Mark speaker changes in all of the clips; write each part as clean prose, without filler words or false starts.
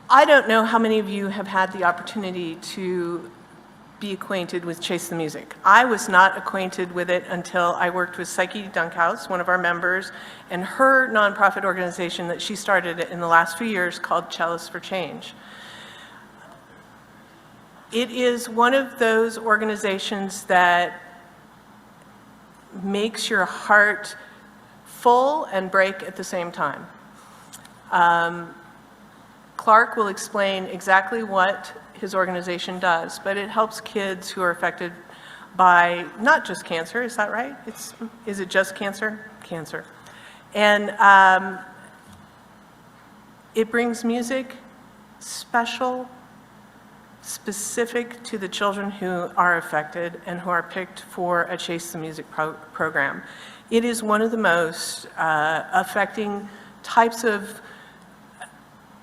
Speaker 1: I don't know how many of you have had the opportunity to be acquainted with Chase the Music. I was not acquainted with it until I worked with Psyche Dunkhouse, one of our members, and her nonprofit organization that she started in the last few years called Cellists for Change. It is one of those organizations that makes your heart full and break at the same time. Clark will explain exactly what his organization does, but it helps kids who are affected by not just cancer, is that right? Is it just cancer? Cancer. And it brings music special, specific to the children who are affected and who are picked for a Chase the Music program. It is one of the most affecting types of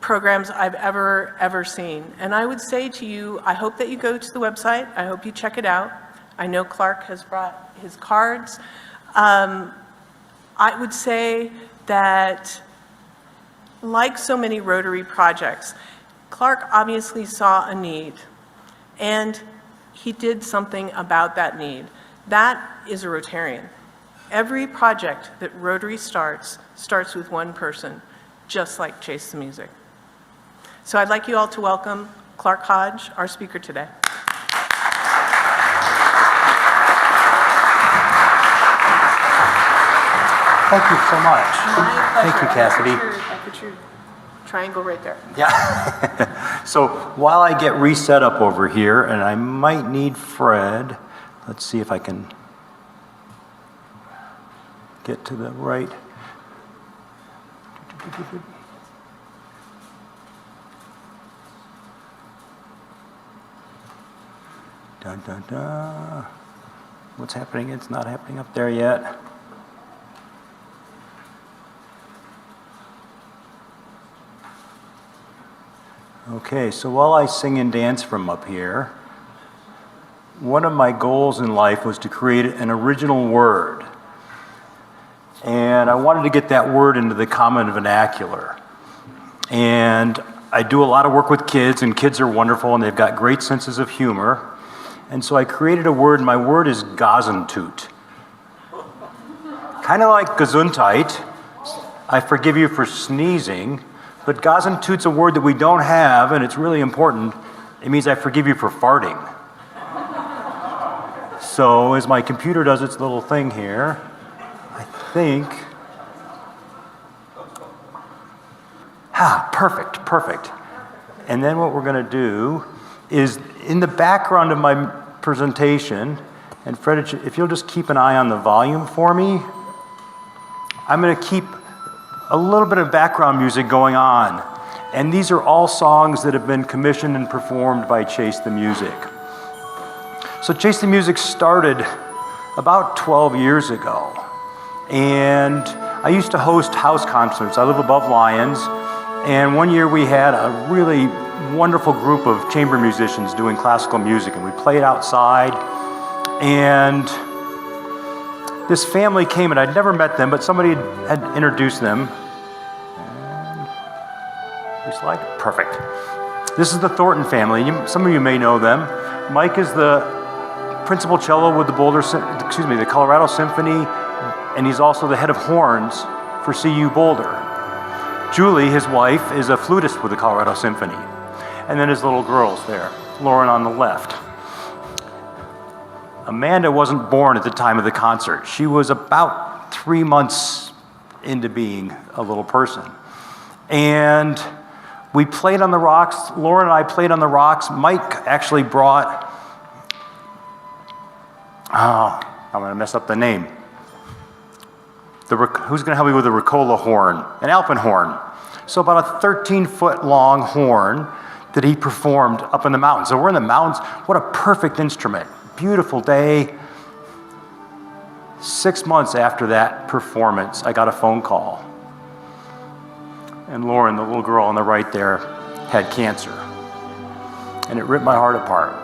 Speaker 1: programs I've ever seen. And I would say to you, I hope that you go to the website. I hope you check it out. I know Clark has brought his cards. I would say that, like so many Rotary projects, Clark obviously saw a need, and he did something about that need. That is a Rotarian. Every project that Rotary starts with one person, just like Chase the Music. So I'd like you all to welcome Clark Hodge, our speaker today.
Speaker 2: Thank you so much. Thank you, Cassidy.
Speaker 1: I put your triangle right there.
Speaker 2: Yeah. So while I get reset up over here, and I might need Fred, let's see if I can get to the right. Dun, dun, dun. What's happening? It's not happening up there yet. Okay, so while I sing and dance from up here, one of my goals in life was to create an original word. And I wanted to get that word into the common vernacular. And I do a lot of work with kids, and kids are wonderful, and they've got great senses of humor. And so I created a word, and my word is Gazentut. Kind of like Gesundheit, I forgive you for sneezing, but Gazentut's a word that we don't have, and it's really important. It means I forgive you for farting. So as my computer does its little thing here, I think, perfect. And then what we're gonna do is, in the background of my presentation, and Fred, if you'll just keep an eye on the volume for me, I'm gonna keep a little bit of background music going on. And these are all songs that have been commissioned and performed by Chase the Music. So Chase the Music started about 12 years ago. And I used to host house concerts. I live above Lyons. And one year we had a really wonderful group of chamber musicians doing classical music. And we played outside. And this family came, and I'd never met them, but somebody had introduced them. And we slide? Perfect. This is the Thornton family. Some of you may know them. Mike is the principal cello with the the Colorado Symphony, and he's also the head of horns for CU Boulder. Julie, his wife, is a flutist with the Colorado Symphony. And then his little girls there, Lauren on the left. Amanda wasn't born at the time of the concert. She was about 3 months into being a little person. And we played on the rocks. Lauren and I played on the rocks. Mike actually brought, I'm gonna mess up the name. Who's gonna help me with the Ricola horn? An alpenhorn. So about a 13-foot long horn that he performed up in the mountains. So we're in the mountains. What a perfect instrument. Beautiful day. 6 months after that performance, I got a phone call. And Lauren, the little girl on the right there, had cancer. And it ripped my heart apart.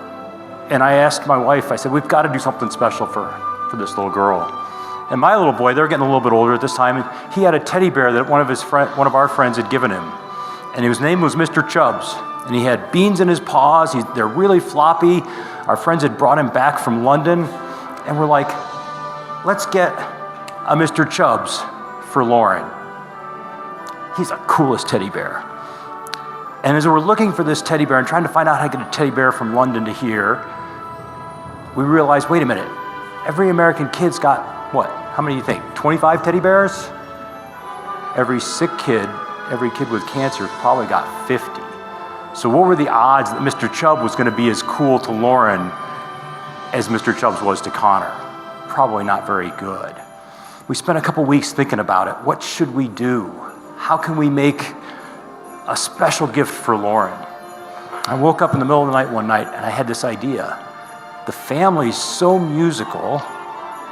Speaker 2: And I asked my wife, I said, we've got to do something special for this little girl. And my little boy, they're getting a little bit older at this time, and he had a teddy bear that one of our friends had given him. and his name was Mr. Chubbs. And he had beans in his paws. They're really floppy. Our friends had brought him back from London, and we're like, let's get a Mr. Chubbs for Lauren. He's the coolest teddy bear. And as we're looking for this teddy bear and trying to find out how to get a teddy bear from London to here, we realized, wait a minute, every American kid's got, what, how many do you think, 25 teddy bears? Every sick kid, every kid with cancer probably got 50. So what were the odds that Mr. Chubb was gonna be as cool to Lauren as Mr. Chubbs was to Connor? Probably not very good. We spent a couple weeks thinking about it. What should we do? How can we make a special gift for Lauren? I woke up in the middle of the night one night and I had this idea. The family's so musical.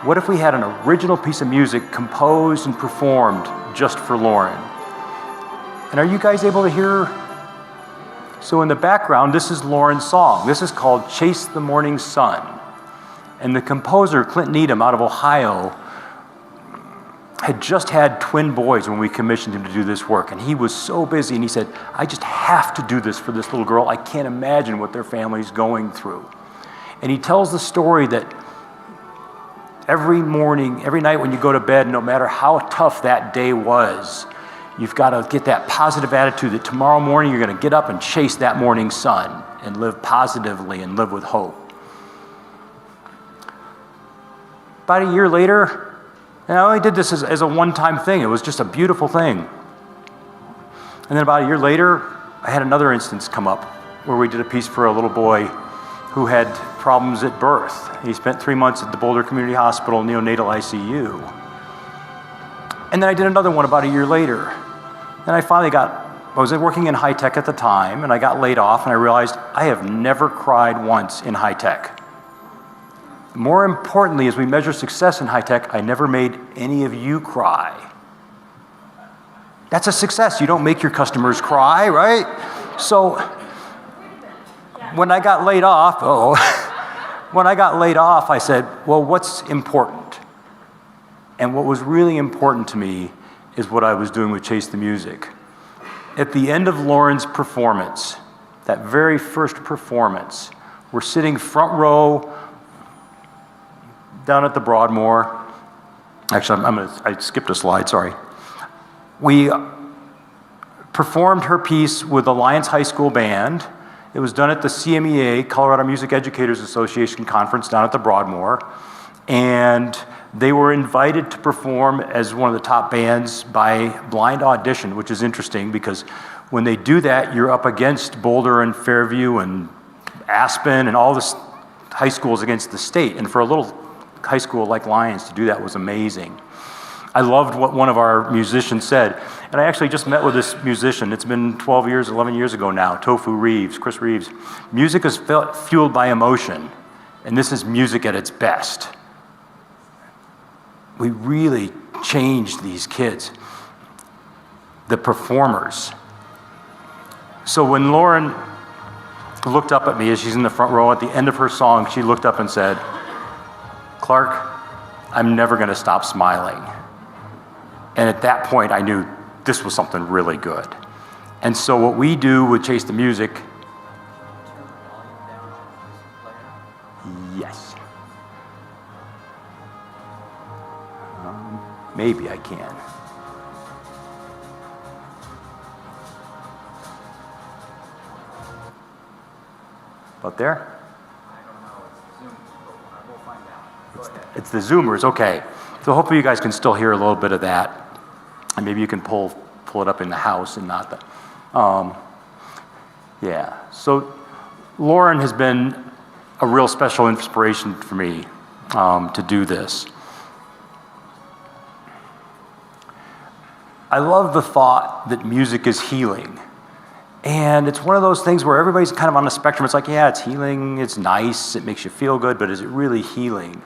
Speaker 2: What if we had an original piece of music composed and performed just for Lauren? And are you guys able to hear? So in the background, this is Lauren's song. This is called Chase the Morning Sun. And the composer, Clint Needham out of Ohio, had just had twin boys when we commissioned him to do this work. And he was so busy and he said, I just have to do this for this little girl. I can't imagine what their family's going through. And he tells the story that every morning, every night when you go to bed, no matter how tough that day was, you've got to get that positive attitude that tomorrow morning you're going to get up and chase that morning sun and live positively and live with hope. About a year later, and I only did this as a one-time thing. It was just a beautiful thing. And then about a year later, I had another instance come up where we did a piece for a little boy who had problems at birth. He spent 3 months at the Boulder Community Hospital neonatal ICU. And then I did another one about a year later. And I was working in high tech at the time, and I got laid off, and I realized I have never cried once in high tech. More importantly, as we measure success in high tech, I never made any of you cry. That's a success. You don't make your customers cry, right? So when I got laid off, I said, well, what's important? And what was really important to me is what I was doing with Chase the Music. At the end of Lauren's performance, that very first performance, we're sitting front row down at the Broadmoor. Actually, I skipped a slide, sorry. We performed her piece with the Alliance High School Band. It was done at the CMEA, Colorado Music Educators Association conference down at the Broadmoor. And they were invited to perform as one of the top bands by blind audition, which is interesting because when they do that, you're up against Boulder and Fairview and Aspen and all the high schools against the state. And for a little high school like Lions to do that was amazing. I loved what one of our musicians said. And I actually just met with this musician. It's been 12 years, 11 years ago now, Chris Reeves. Music is fueled by emotion, and this is music at its best. We really changed these kids, the performers. So when Lauren looked up at me as she's in the front row at the end of her song, she looked up and said, Clark, I'm never going to stop smiling. And at that point, I knew this was something really good. And so what we do with Chase the Music, yes. Maybe I can. About there? It's the Zoomers, okay. So hopefully you guys can still hear a little bit of that. And maybe you can pull it up in the house and not the, yeah. So Lauren has been a real special inspiration for me to do this. I love the thought that music is healing. And it's one of those things where everybody's kind of on the spectrum. It's like, yeah, it's healing, it's nice, it makes you feel good, but is it really healing?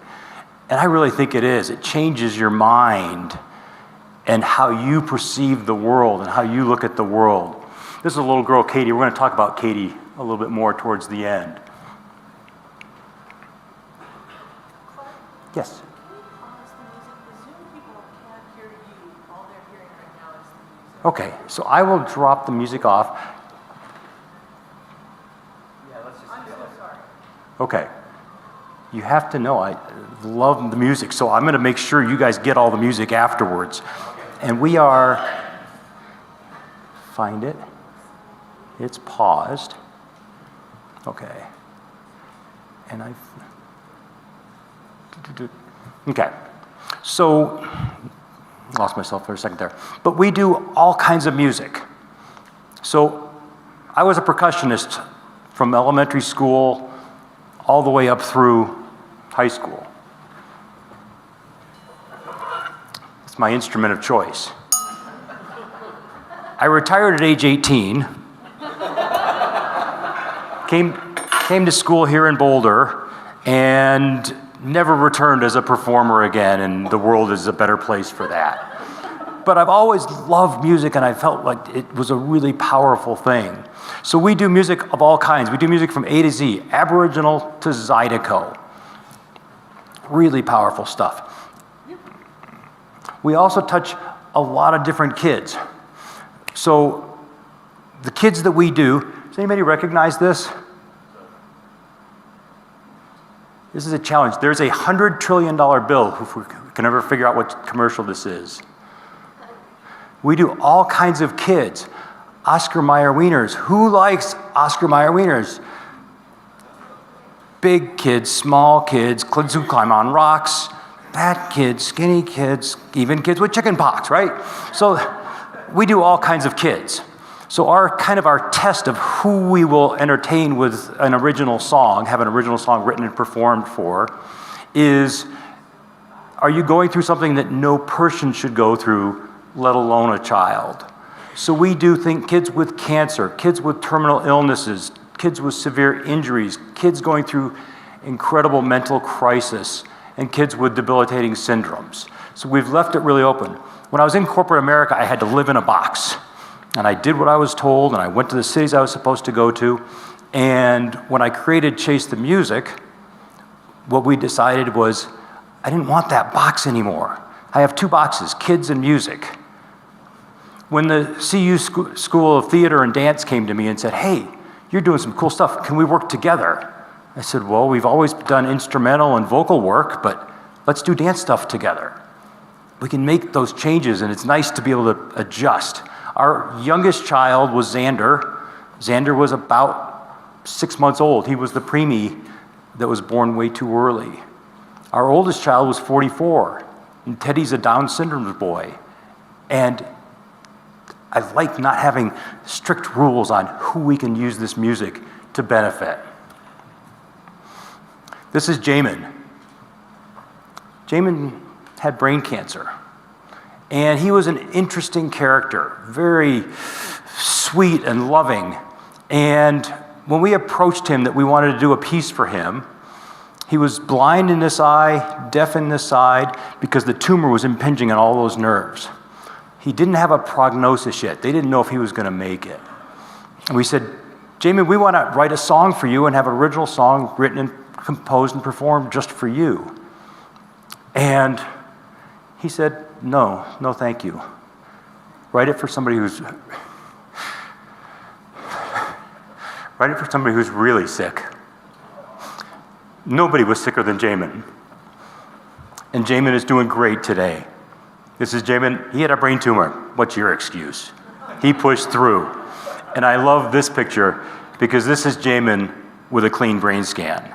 Speaker 2: And I really think it is. It changes your mind and how you perceive the world and how you look at the world. This is a little girl, Katie. We're going to talk about Katie a little bit more towards the end. Yes?
Speaker 1: Can we pause the music? The Zoom people can't hear you. All they're hearing right now is the music.
Speaker 2: Okay, so I will drop the music off. Okay. You have to know I love the music, so I'm going to make sure you guys get all the music afterwards. And we are, find it. It's paused. Okay. And okay. So, lost myself for a second there. But we do all kinds of music. So, I was a percussionist from elementary school all the way up through high school. It's my instrument of choice. I retired at age 18, came to school here in Boulder, and never returned as a performer again, and the world is a better place for that. But I've always loved music, and I felt like it was a really powerful thing. So we do music of all kinds. We do music from A to Z, Aboriginal to Zydeco. Really powerful stuff. We also touch a lot of different kids. So the kids that we do, does anybody recognize this? This is a challenge. There's a $100 trillion bill, if we can ever figure out what commercial this is. We do all kinds of kids. Oscar Mayer wieners. Who likes Oscar Mayer wieners? Big kids, small kids, kids who climb on rocks, fat kids, skinny kids, even kids with chicken pox, right? So we do all kinds of kids. So our test of who we will entertain with an original song, have an original song written and performed for, is, are you going through something that no person should go through, let alone a child? So we do think kids with cancer, kids with terminal illnesses, kids with severe injuries, kids going through incredible mental crisis, and kids with debilitating syndromes. So we've left it really open. When I was in corporate America, I had to live in a box. And I did what I was told, and I went to the cities I was supposed to go to. And when I created Chase the Music, what we decided was, I didn't want that box anymore. I have two boxes, kids and music. When the CU School of Theater and Dance came to me and said, hey, you're doing some cool stuff, can we work together? I said, well, we've always done instrumental and vocal work, but let's do dance stuff together. We can make those changes, and it's nice to be able to adjust. Our youngest child was Xander. Xander was about 6 months old. He was the preemie that was born way too early. Our oldest child was 44, and Teddy's a Down syndrome boy. And I like not having strict rules on who we can use this music to benefit. This is Jamin. Jamin had brain cancer. And he was an interesting character, very sweet and loving. And when we approached him that we wanted to do a piece for him, he was blind in this eye, deaf in this side, because the tumor was impinging on all those nerves. He didn't have a prognosis yet. They didn't know if he was going to make it. And we said, Jamin, we want to write a song for you and have an original song written and composed and performed just for you. And he said, no, thank you. Write it for somebody who's really sick. Nobody was sicker than Jamin. And Jamin is doing great today. This is Jamin. He had a brain tumor. What's your excuse? He pushed through. And I love this picture because this is Jamin with a clean brain scan.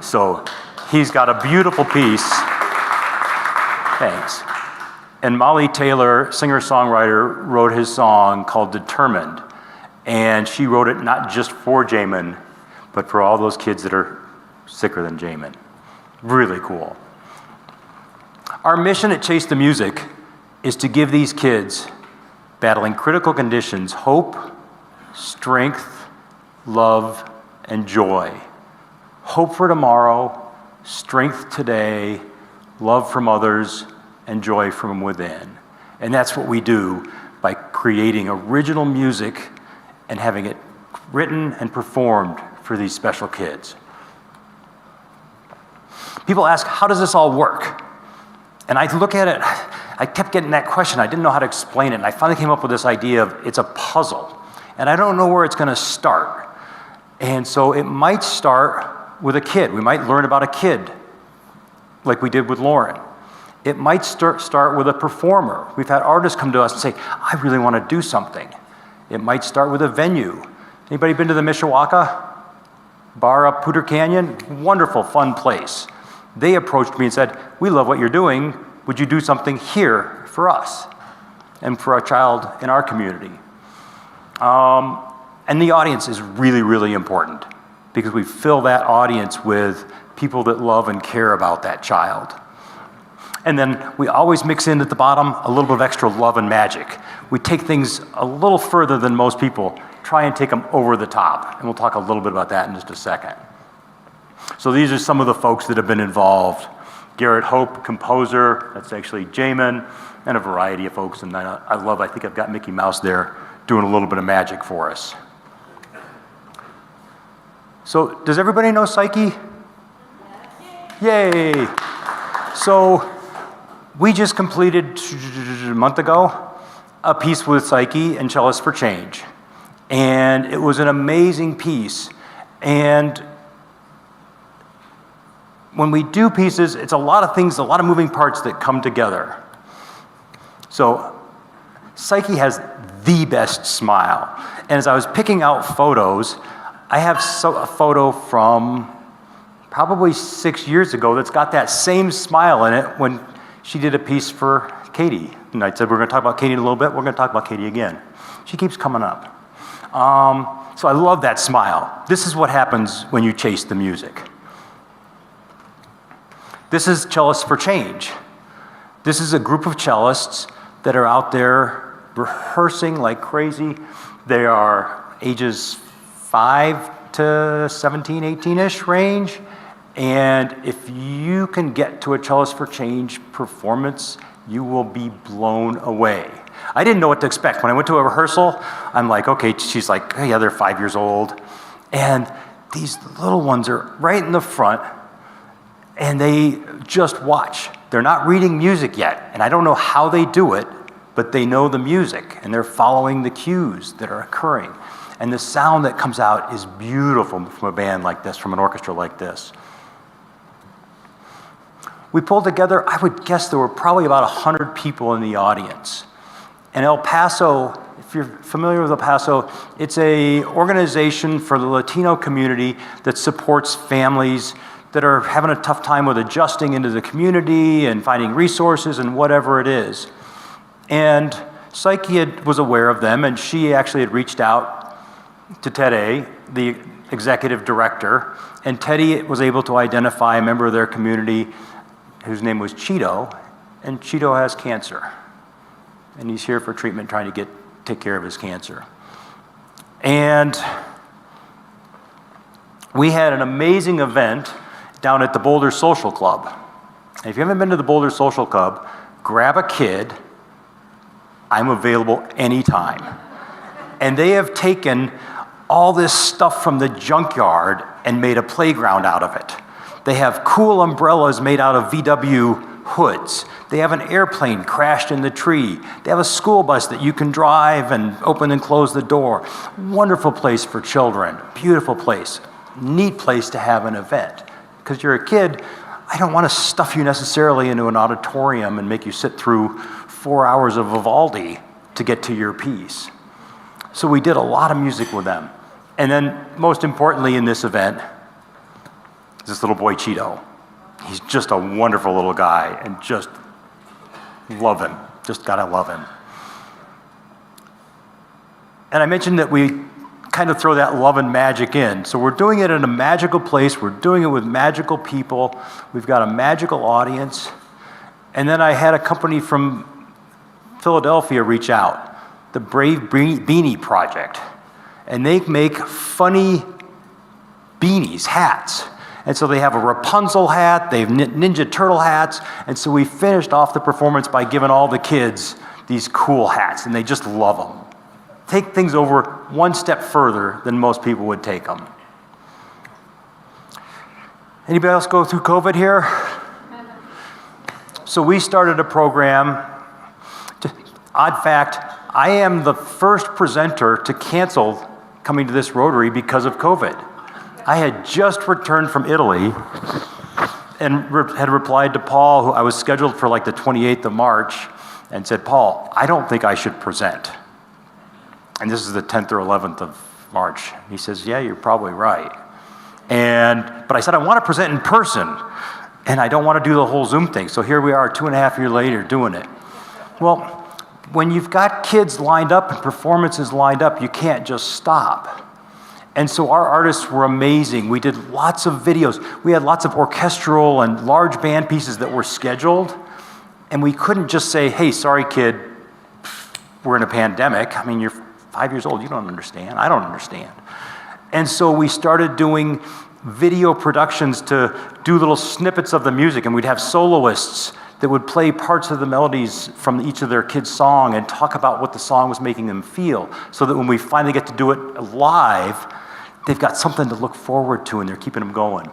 Speaker 2: So he's got a beautiful piece. Thanks. And Molly Taylor, singer-songwriter, wrote his song called Determined. And she wrote it not just for Jamin, but for all those kids that are sicker than Jamin. Really cool. Our mission at Chase the Music is to give these kids battling critical conditions hope, strength, love, and joy. Hope for tomorrow, strength today, love from others, and joy from within. And that's what we do by creating original music and having it written and performed for these special kids. People ask, how does this all work? And I look at it, I kept getting that question. I didn't know how to explain it. And I finally came up with this idea of it's a puzzle. And I don't know where it's going to start. And so it might start with a kid. We might learn about a kid, like we did with Lauren. It might start with a performer. We've had artists come to us and say, I really want to do something. It might start with a venue. Anybody been to the Mishawaka bar up Pooter Canyon? Wonderful, fun place. They approached me and said, we love what you're doing. Would you do something here for us and for a child in our community? And the audience is really, really important because we fill that audience with people that love and care about that child. And then we always mix in at the bottom a little bit of extra love and magic. We take things a little further than most people, try and take them over the top. And we'll talk a little bit about that in just a second. So these are some of the folks that have been involved. Garrett Hope, composer, that's actually Jamin, and a variety of folks. And I think I've got Mickey Mouse there doing a little bit of magic for us. So does everybody know Psyche? Yay! So we just completed a month ago a piece with Psyche and Cellists for Change. And it was an amazing piece. And when we do pieces, it's a lot of things, a lot of moving parts that come together. So Psyche has the best smile. And as I was picking out photos, I have a photo from probably 6 years ago that's got that same smile in it when she did a piece for Katie. And I said, we're going to talk about Katie in a little bit. We're going to talk about Katie again. She keeps coming up. So I love that smile. This is what happens when you chase the music. This is Cellists for Change. This is a group of cellists that are out there rehearsing like crazy. They are ages 5 to 17, 18-ish range. And if you can get to a Cellists for Change performance, you will be blown away. I didn't know what to expect. When I went to a rehearsal, I'm like, okay, she's like, hey, yeah, they're 5 years old. And these little ones are right in the front, and they just watch. They're not reading music yet, and I don't know how they do it, but they know the music, and they're following the cues that are occurring. And the sound that comes out is beautiful from a band like this, from an orchestra like this. We pulled together, I would guess there were probably about 100 people in the audience. And El Paso, if you're familiar with El Paso, it's an organization for the Latino community that supports families that are having a tough time with adjusting into the community and finding resources and whatever it is. And Psyche was aware of them, and she actually had reached out to Teddy, the executive director, and Teddy was able to identify a member of their community whose name was Cheeto, and Cheeto has cancer. And he's here for treatment, trying to take care of his cancer. And we had an amazing event down at the Boulder Social Club. And if you haven't been to the Boulder Social Club, grab a kid. I'm available anytime. And they have taken all this stuff from the junkyard and made a playground out of it. They have cool umbrellas made out of VW hoods. They have an airplane crashed in the tree. They have a school bus that you can drive and open and close the door. Wonderful place for children. Beautiful place. Neat place to have an event. Because you're a kid, I don't want to stuff you necessarily into an auditorium and make you sit through 4 hours of Vivaldi to get to your piece. So we did a lot of music with them. And then most importantly in this event, this little boy Cheeto. He's just a wonderful little guy, and just love him. Just gotta love him. And I mentioned that we kind of throw that love and magic in. So we're doing it in a magical place. We're doing it with magical people. We've got a magical audience. And then I had a company from Philadelphia reach out, the Brave Beanie Project. And they make funny beanies, hats. And so they have a Rapunzel hat, they have Ninja Turtle hats, and so we finished off the performance by giving all the kids these cool hats, and they just love them. Take things over one step further than most people would take them. Anybody else go through COVID here? So we started a program Odd fact, I am the first presenter to cancel coming to this Rotary because of COVID. I had just returned from Italy and had replied to Paul, who I was scheduled for like the 28th of March, and said, Paul, I don't think I should present. And this is the 10th or 11th of March. He says, yeah, you're probably right. But I said, I want to present in person, and I don't want to do the whole Zoom thing. So here we are 2.5 years later doing it. Well, when you've got kids lined up and performances lined up, you can't just stop. And so our artists were amazing. We did lots of videos. We had lots of orchestral and large band pieces that were scheduled. And we couldn't just say, hey, sorry, kid, we're in a pandemic. I mean, you're 5 years old. You don't understand. I don't understand. And so we started doing video productions to do little snippets of the music. And we'd have soloists that would play parts of the melodies from each of their kids' song and talk about what the song was making them feel, so that when we finally get to do it live, they've got something to look forward to and they're keeping them going.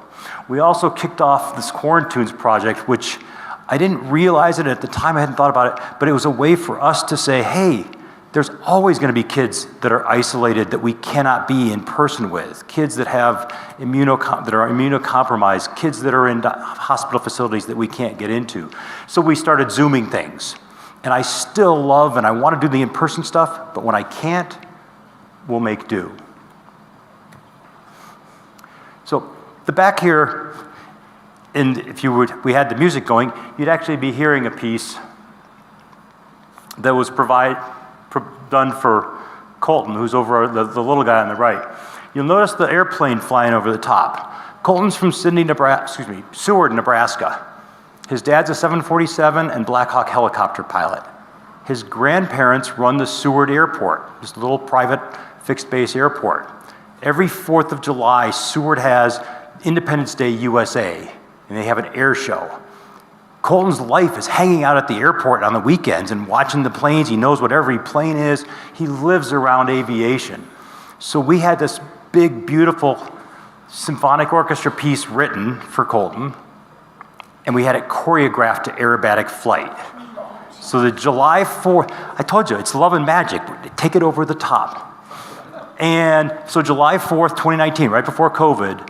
Speaker 2: We also kicked off this Quarantunes project, which I didn't realize it at the time, I hadn't thought about it, but it was a way for us to say, hey, there's always going to be kids that are isolated that we cannot be in person with, kids that have that are immunocompromised, kids that are in hospital facilities that we can't get into. So we started Zooming things. And I still love and I want to do the in-person stuff, but when I can't, we'll make do. So the back here, and if we had the music going, you'd actually be hearing a piece that was done for Colton, who's over the little guy on the right. You'll notice the airplane flying over the top. Colton's from Seward, Nebraska. His dad's a 747 and Black Hawk helicopter pilot. His grandparents run the Seward Airport, this little private fixed base airport. Every 4th of July, Seward has Independence Day USA, and they have an air show. Colton's life is hanging out at the airport on the weekends and watching the planes. He knows what every plane is. He lives around aviation. So we had this big, beautiful symphonic orchestra piece written for Colton, and we had it choreographed to aerobatic flight. So the July 4th, I told you, it's love and magic. Take it over the top. And so July 4th, 2019, right before COVID,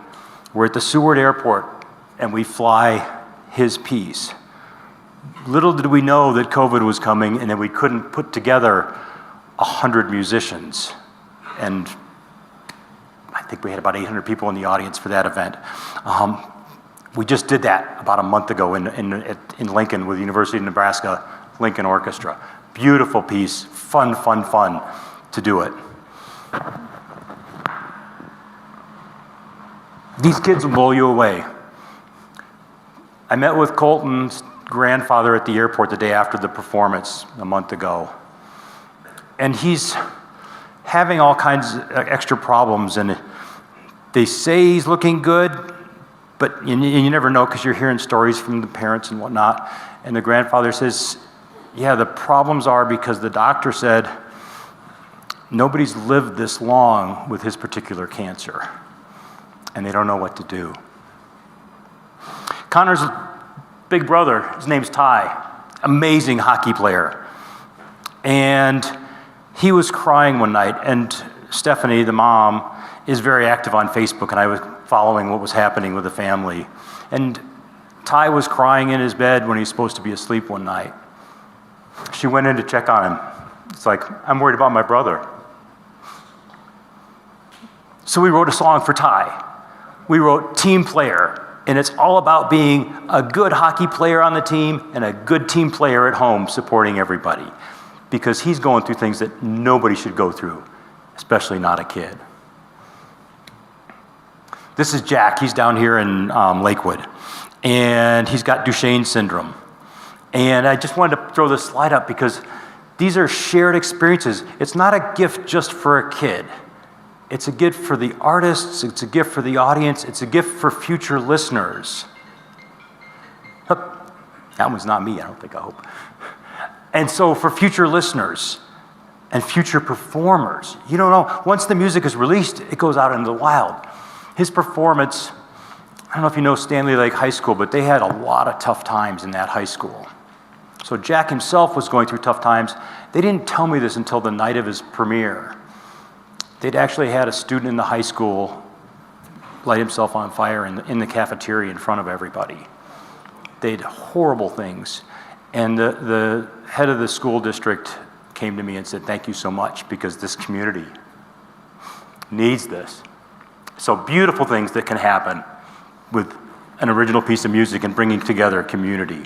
Speaker 2: we're at the Seward Airport, and we fly his piece. Little did we know that COVID was coming and that we couldn't put together 100 musicians. And I think we had about 800 people in the audience for that event. We just did that about a month ago in Lincoln with the University of Nebraska Lincoln Orchestra. Beautiful piece, fun to do it. These kids will blow you away. I met with Colton's grandfather at the airport the day after the performance a month ago. And he's having all kinds of extra problems, and they say he's looking good, but you never know because you're hearing stories from the parents and whatnot. And the grandfather says, yeah, the problems are because the doctor said nobody's lived this long with his particular cancer, and they don't know what to do. Connor's big brother, his name's Ty, amazing hockey player. And he was crying one night, and Stephanie, the mom, is very active on Facebook, and I was following what was happening with the family. And Ty was crying in his bed when he was supposed to be asleep one night. She went in to check on him. It's like, I'm worried about my brother. So we wrote a song for Ty. We wrote Team Player. And it's all about being a good hockey player on the team and a good team player at home supporting everybody. Because he's going through things that nobody should go through, especially not a kid. This is Jack. He's down here in Lakewood. And he's got Duchenne syndrome. And I just wanted to throw this slide up because these are shared experiences. It's not a gift just for a kid. It's a gift for the artists, it's a gift for the audience, it's a gift for future listeners. That one's not me, I hope. And so for future listeners and future performers, you don't know, once the music is released, it goes out into the wild. His performance, I don't know if you know Stanley Lake High School, but they had a lot of tough times in that high school. So Jack himself was going through tough times. They didn't tell me this until the night of his premiere. They'd actually had a student in the high school light himself on fire in the cafeteria in front of everybody. They did horrible things. And the head of the school district came to me and said, thank you so much, because this community needs this. So beautiful things that can happen with an original piece of music and bringing together a community.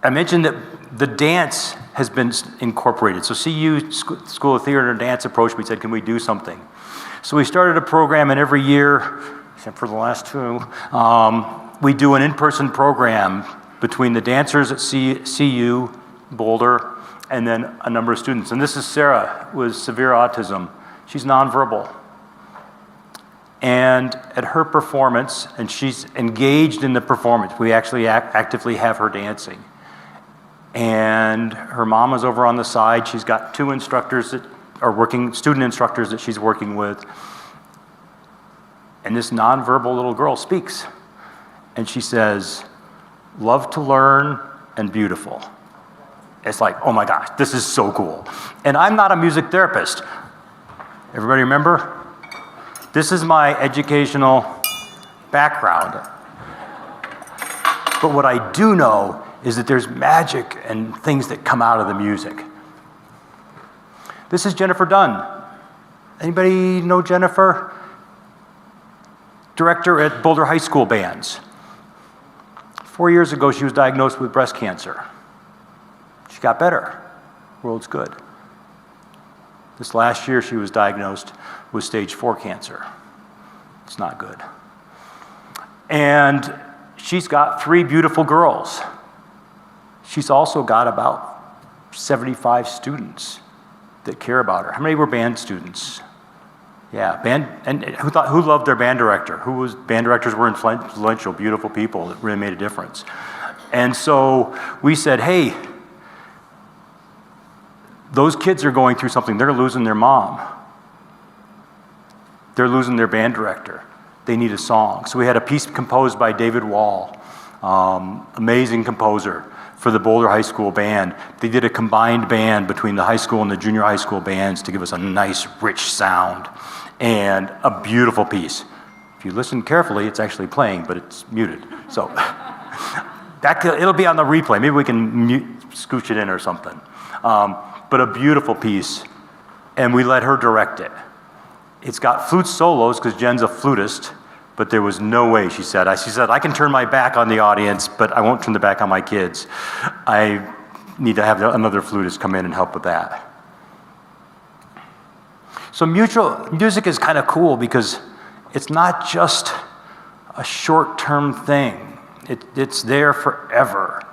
Speaker 2: I mentioned that the dance has been incorporated. So CU, School of Theater and Dance, approached me and said, can we do something? So we started a program, and every year, except for the last two, we do an in-person program between the dancers at CU, Boulder, and then a number of students. And this is Sarah with severe autism. She's nonverbal. And at her performance, and she's engaged in the performance, we actually actively have her dancing. And her mom is over on the side. She's got two instructors that are working, student instructors that she's working with. And this nonverbal little girl speaks. And she says, love to learn and beautiful. It's like, oh my gosh, this is so cool. And I'm not a music therapist. Everybody remember? This is my educational background. But what I do know is that there's magic and things that come out of the music. This is Jennifer Dunn. Anybody know Jennifer? Director at Boulder High School Bands. 4 years ago, she was diagnosed with breast cancer. She got better. World's good. This last year, she was diagnosed with stage 4 cancer. It's not good. And she's got 3 beautiful girls. She's also got about 75 students that care about her. How many were band students? Yeah, band, and who loved their band director? Band directors were influential, beautiful people that really made a difference. And so we said, hey, those kids are going through something. They're losing their mom. They're losing their band director. They need a song. So we had a piece composed by David Wall, amazing composer, for the Boulder High School Band. They did a combined band between the high school and the junior high school bands to give us a nice, rich sound and a beautiful piece. If you listen carefully, it's actually playing, but it's muted. So it'll be on the replay. Maybe we can scooch it in or something. But a beautiful piece, and we let her direct it. It's got flute solos, because Jen's a flutist, but there was no way, she said, I can turn my back on the audience, but I won't turn the back on my kids. I need to have another flutist come in and help with that. So music is kind of cool because it's not just a short-term thing. It's there forever.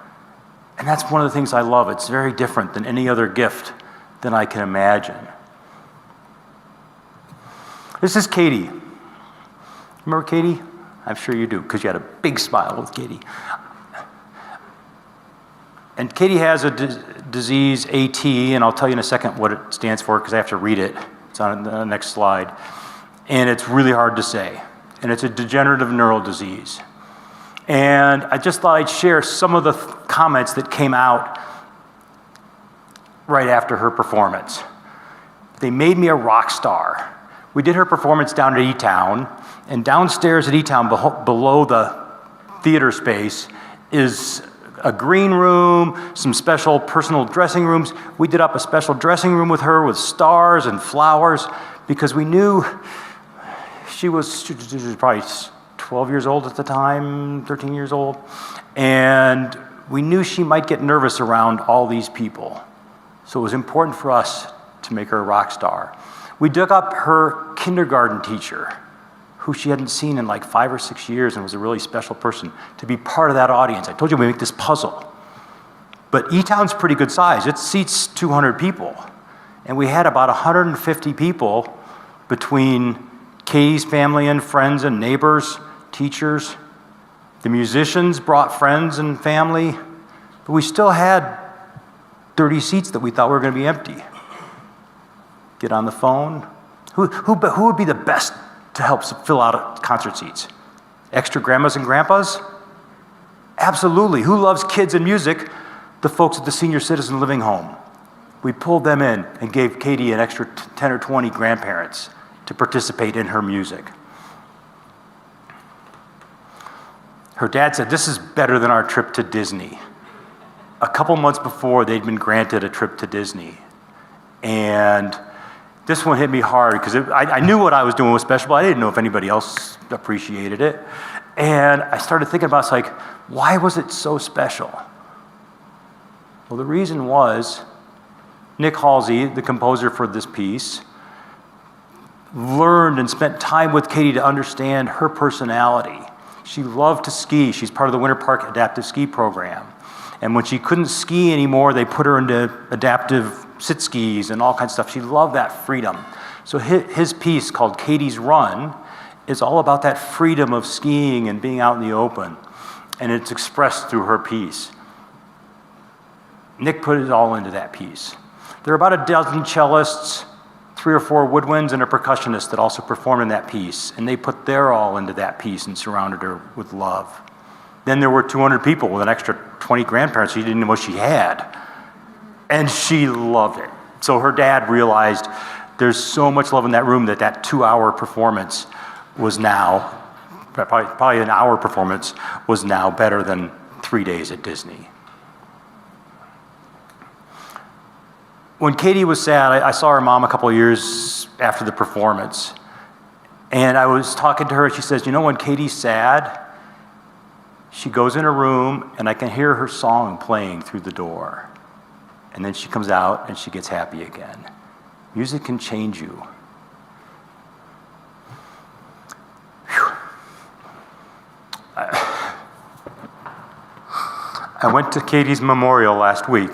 Speaker 2: And that's one of the things I love. It's very different than any other gift than I can imagine. This is Katie. Remember Katie? I'm sure you do, because you had a big smile with Katie. And Katie has a disease, AT, and I'll tell you in a second what it stands for, because I have to read it. It's on the next slide. And it's really hard to say. And it's a degenerative neural disease. And I just thought I'd share some of the comments that came out right after her performance. They made me a rock star. We did her performance down at E-Town, and downstairs at E-Town, below the theater space, is a green room, some special personal dressing rooms. We did up a special dressing room with her with stars and flowers, because we knew she was probably 12 years old at the time, 13 years old, and we knew she might get nervous around all these people. So it was important for us to make her a rock star. We dug up her kindergarten teacher, who she hadn't seen in like 5 or 6 years and was a really special person, to be part of that audience. I told you we make this puzzle. But E-Town's pretty good size. It seats 200 people. And we had about 150 people between Katie's family and friends and neighbors, teachers. The musicians brought friends and family. But we still had 30 seats that we thought were going to be empty. Get on the phone. Who would be the best to help fill out concert seats? Extra grandmas and grandpas? Absolutely. Who loves kids and music? The folks at the senior citizen living home. We pulled them in and gave Katie an extra 10 or 20 grandparents to participate in her music. Her dad said, this is better than our trip to Disney. A couple months before, they'd been granted a trip to Disney. And this one hit me hard because I knew what I was doing was special, but I didn't know if anybody else appreciated it. And I started thinking about, it's like, why was it so special? Well, the reason was Nick Halsey, the composer for this piece, learned and spent time with Katie to understand her personality. She loved to ski. She's part of the Winter Park Adaptive Ski Program. And when she couldn't ski anymore, they put her into adaptive sit skis and all kinds of stuff. She loved that freedom. So his piece called Katie's Run is all about that freedom of skiing and being out in the open. And it's expressed through her piece. Nick put it all into that piece. There are about a dozen cellists, 3 or 4 woodwinds, and a percussionist that also performed in that piece. And they put their all into that piece and surrounded her with love. Then there were 200 people with an extra 20 grandparents she didn't know what she had. And she loved it. So her dad realized there's so much love in that room that 2-hour performance was now, probably an hour performance, was now better than 3 days at Disney. When Katie was sad, I saw her mom a couple of years after the performance. And I was talking to her, and she says, you know, when Katie's sad, she goes in her room, and I can hear her song playing through the door. And then she comes out, and she gets happy again. Music can change you. Whew. I went to Katie's memorial last week.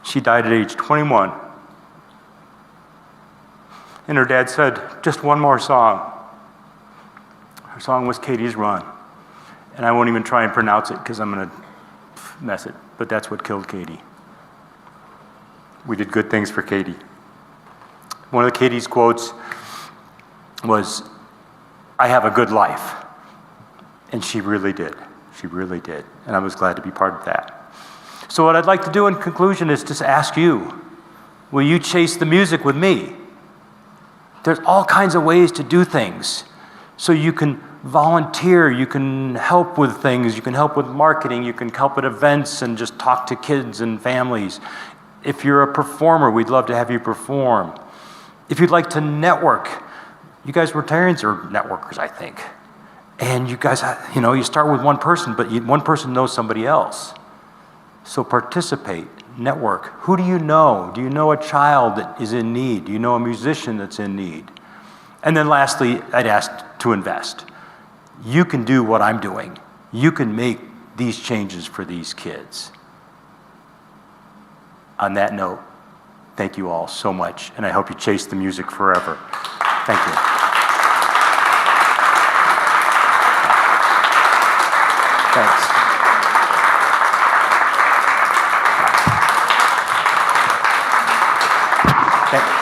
Speaker 2: She died at age 21. And her dad said, just one more song. Her song was Katie's Run. And I won't even try and pronounce it because I'm going to mess it. But that's what killed Katie. We did good things for Katie. One of Katie's quotes was, I have a good life. And she really did. She really did. And I was glad to be part of that. So what I'd like to do in conclusion is just ask you, will you chase the music with me? There's all kinds of ways to do things. So you can volunteer, you can help with things, you can help with marketing, you can help at events and just talk to kids and families. If you're a performer, we'd love to have you perform. If you'd like to network, you guys Rotarians are networkers, I think. And you guys, you start with one person, but one person knows somebody else. So participate, network. Who do you know? Do you know a child that is in need? Do you know a musician that's in need? And then lastly, I'd ask to invest. You can do what I'm doing. You can make these changes for these kids. On that note, thank you all so much, and I hope you chase the music forever. Thank you. Thanks.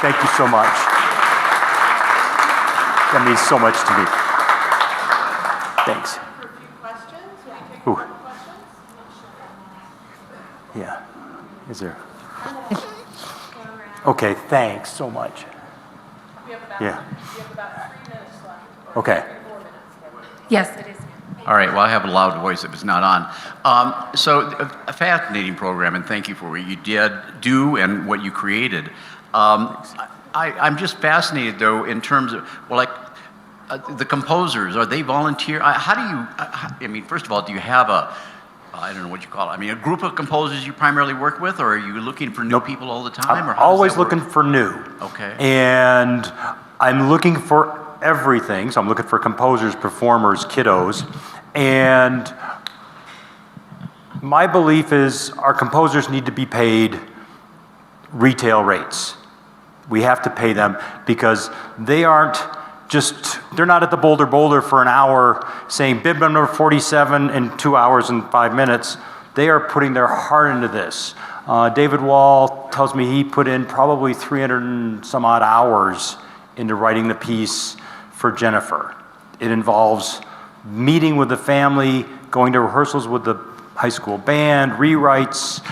Speaker 2: Thank you so much. That means so much to me. Thanks.
Speaker 1: For a few questions, will you take a couple questions?
Speaker 2: Yeah. Is there? Okay, thanks so much.
Speaker 1: We have about 3 minutes left.
Speaker 2: Okay.
Speaker 1: 4 minutes.
Speaker 3: Yes, it is.
Speaker 4: All right, well, I have a loud voice if it's not on. So a fascinating program, and thank you for what you did do and what you created. I'm just fascinated, though, in terms of, the composers, are they volunteer? How do you, first of all, do you have I don't know what you call it, a group of composers you primarily work with, or are you looking for new people all the time?
Speaker 2: I'm always looking for new.
Speaker 4: Okay.
Speaker 2: And I'm looking for everything. So I'm looking for composers, performers, kiddos. And my belief is our composers need to be paid retail rates. We have to pay them because they're not at the Boulder for an hour saying bid number 47 in 2 hours and 5 minutes. They are putting their heart into this. David Wall tells me he put in probably 300 and some odd hours into writing the piece for Jennifer. It involves meeting with the family, going to rehearsals with the high school band, rewrites.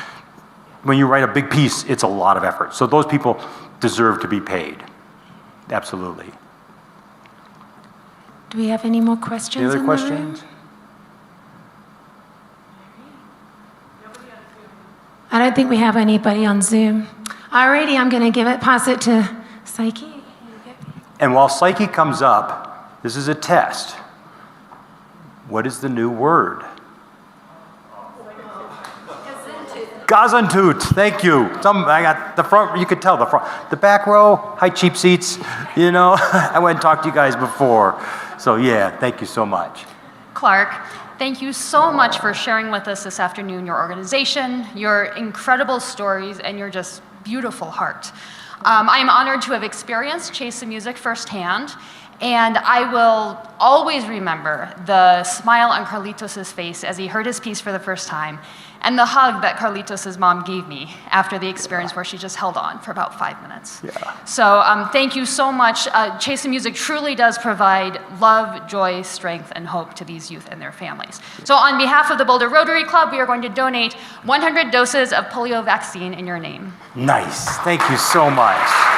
Speaker 2: When you write a big piece, it's a lot of effort. So those people deserve to be paid. Absolutely.
Speaker 3: Do we have any more questions?
Speaker 2: Any other
Speaker 3: in the room?
Speaker 2: questions?
Speaker 3: I don't think we have anybody on Zoom. Alrighty, I'm going to pass it to Psyche.
Speaker 2: And while Psyche comes up, this is a test. What is the new word? Gazantut. Thank you. I got the front, you could tell the front. The back row, high cheap seats, you know. I went and talked to you guys before. So yeah, thank you so much.
Speaker 5: Clark, thank you so much for sharing with us this afternoon your organization, your incredible stories, and your just beautiful heart. I am honored to have experienced Chase the Music firsthand, and I will always remember the smile on Carlitos' face as he heard his piece for the first time, and the hug that Carlitos' mom gave me after the experience where she just held on for about 5 minutes.
Speaker 2: Yeah.
Speaker 5: So thank you so much. Chase the Music truly does provide love, joy, strength, and hope to these youth and their families. So on behalf of the Boulder Rotary Club, we are going to donate 100 doses of polio vaccine in your name.
Speaker 2: Nice. Thank you so much.